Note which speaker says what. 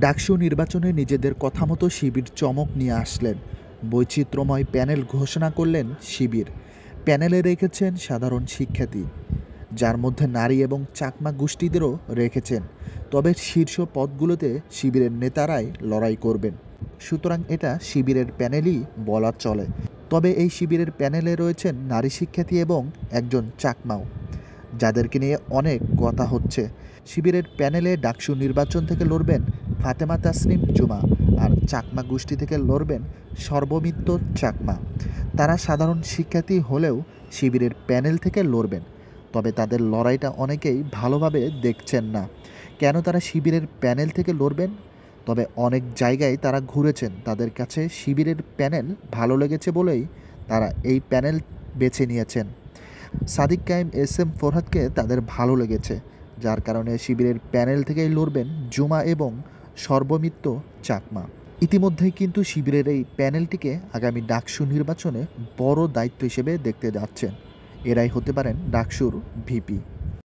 Speaker 1: ডাকসু নির্বাচনে নিজেদের কথামতো শিবির চমক নিয়ে আসলেন। বৈচিত্র্যময় প্যানেল ঘোষণা করলেন শিবির। প্যানেলে রেখেছেন সাধারণ শিক্ষার্থী, যার মধ্যে নারী এবং চাকমা গোষ্ঠীদেরও রেখেছেন। তবে শীর্ষ পদগুলোতে শিবিরের নেতারাই লড়াই করবেন। সুতরাং এটা শিবিরের প্যানেলই বলা চলে। তবে এই শিবিরের প্যানেলে রয়েছেন নারী শিক্ষার্থী এবং একজন চাকমাও, যাদেরকে নিয়ে অনেক কথা হচ্ছে। শিবিরের প্যানেলে ডাকসু নির্বাচন থেকে লড়বেন ফাতেমা তাসনিম জুমা, আর চাকমা গোষ্ঠী থেকে লড়বেন সর্বমিত্র চাকমা। তারা সাধারণ শিক্ষার্থী হলেও শিবিরের প্যানেল থেকে লড়বেন। তবে তাদের লড়াইটা অনেকেই ভালোভাবে দেখছেন না। কেন তারা শিবিরের প্যানেল থেকে লড়বেন? তবে অনেক জায়গায় তারা ঘুরেছেন, তাদের কাছে শিবিরের প্যানেল ভালো লেগেছে বলেই তারা এই প্যানেল বেছে নিয়েছেন। সাদিক কায়েম এস এম ফরহাদকে তাদের ভালো লেগেছে, যার কারণে শিবিরের প্যানেল থেকেই লড়বেন জুমা এবং সর্বমিত্র চাকমা। ইতিমধ্যেই কিন্তু শিবিরের এই প্যানেলটিকে আগামী ডাকসু নির্বাচনে বড় দায়িত্ব হিসেবে দেখতে যাচ্ছেন। এরাই হতে পারেন ডাকসুর ভিপি।